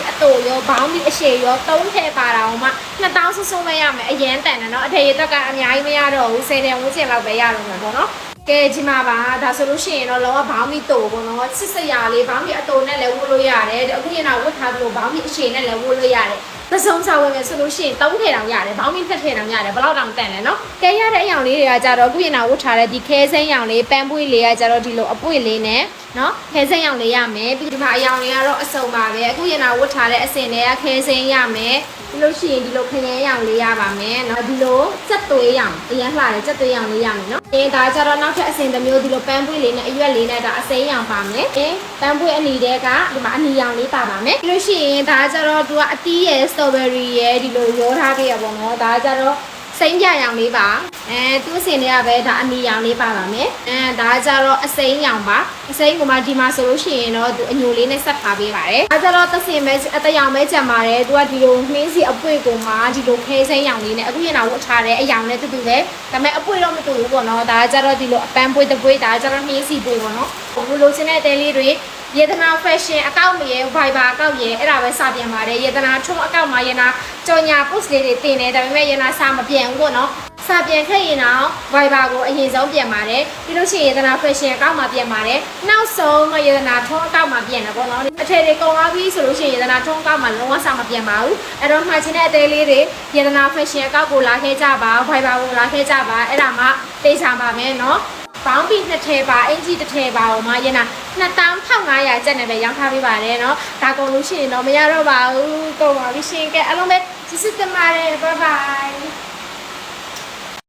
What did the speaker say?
အတူရောဘောင်းပြီးအရှည်ရော3ထည့်ပါတာမှ2000စုံပဲရမယ်အရင်တန်တယ်နော်အထည်ရတက်ကအများကြီးမရတော့ဘူး10တယ်ဝန်းကျင်လောက်ပဲရတော့မှာပေါ့နော်ကဲဒီမှာပါဒါဆိုလို့ရှိရင်တော့လောကဘောင်းပြီးတူပေါ့နော်စစ်စရာလေးဘောင်းပြီးအတူနဲ့လည်းဝတ်လို့ရတယ်အခုရင်တော့ဝတ်ထားသလိုဘောင်းပြီးအရှည်နဲ့လည်းဝတ်လို့ရတယ်ပစုံစာဝင်မယ်ဆိုလို့ရှိရင်3ထည့်တောင်ရတယ်ဘောင်းပြီး2ထည့်တောင်ရတယ်ဘယ်လောက်တောင်တန်လဲနော်ကဲရတဲ့အယောင်လေးတွေကကြတော့အခုရင်တော့ဝတ်ထားတဲ့ဒီခဲစိမ်းရောင်လေးပန်းပွေးလေးကကြတော့ဒီလိုအပွေလေးနဲ့နော်ခဲစိမ်းရောင်လေးရမယ်ပြီးဒီမှာအယောင်လေးကတော့အစုံပါပဲအခုရင်တော့ဝတ်ထားတဲ့အစင်တွေကခဲစိမ်းရမယ်ပြီးလို့ရှိရင်ဒီလိုခရမ်းရောင်လေးရပါမယ်နော်ဒီလိုစက်သွေးရောင်အရင်လှတယ်စက်သွေးရောင်လေးရမယ်နော်ဒါကြတော့နောက်ထပ်အစင်တစ်မျိုးဒီလိုပန်းပွေးလေးနဲ့အရွက်လေးနဲ့ဒါအစိမ်းရောင်ပါမယ်ပန်းပွေးအနီတဲ့ကဒီမှာအနီရောင်လေးပါပါမယ်ပြီးလို့ရှိရင်ဒါကြတော့သူကအတီးရယ်စတော်ဘယ်ရီရယ်ဒီလိုရောထားခဲ့ရပါတော့ဒါကြတော့စိမ်းပြရောင်လေးပါသူ့အစင်တွေကပဲဒါအနီရောင်လေးပါပါမယ်ဒါကြတော့အစိမ်းရောင်ပါအစိမ်းကမှဒီမှာဆိုလို့ရှိရင်တော့သူအညိုလေးနဲ့ဆက်ထားပေးပါတယ်ဒါကြတော့သစင်ပဲအတရောင်ပဲကြံပါတယ်သူကဒီလိုနှင်းစီအပွေကိုမှဒီလိုခဲစိမ်းရောင်လေးနဲ့အခုရင်တော့ဝတ်ထားတဲ့အရောင်နဲ့တူတူပဲဒါပေမဲ့အပွေတော့မတူဘူးပေါ့နော်ဒါကြတော့ဒီလိုအပန်းပွေတပွေဒါကြတော့နှင်းစီပွေပေါ့နော်ဘလိုချင်တဲ့တဲလေးတွေယေတနာ fashion အကောင့်တွေ Viber အကောင့်ရဲ့အဲ့ဒါပဲစပြန်ပါတယ်ယေတနာထုံးအကောင့်မှာယေနာကြော်ညာ post လေးတွေတင်နေဒါပေမဲ့ယေနာစာမပြန်ဘူးပေါ့နော်စာပြန်ခဲ့ရင်တော့ Viber ကိုအရင်ဆုံးပြန်ပါတယ်ပြီးလို့ရှိရင်ယေတနာ fashion အကောင့်မှာပြန်ပါတယ်နောက်ဆုံးတော့ယေတနာထုံးအကောင့်မှာပြန်တယ်ပေါ့နော်အထည်တွေကုန်သွားပြီဆိုလို့ရှိရင်ယေတနာထုံးအကောင့်မှာလုံးဝစာမပြန်ပါဘူးအဲ့တော့မှာချင်းတဲ့အသေးလေးတွေယေတနာ fashion အကောင့်ကိုလာခဲ့ကြပါ Viber ကိုလာခဲ့ကြပါအဲ့ဒါမှသိချာပါမယ်နော်ဘောင်းပြီး2ထည်ပါအင်ဂျီ1ထည်ပါအောင်မရနာ2500ကျပ်နဲ့ပဲရောင်းထားပေးပါတယ်เนาะဒါကုန်လို့ရှိရင်တော့မရတော့ပါဘူးကုန်ပါပြီရှင်ကဲအားလုံးပဲကျေးဇူးတင်ပါတယ် bye bye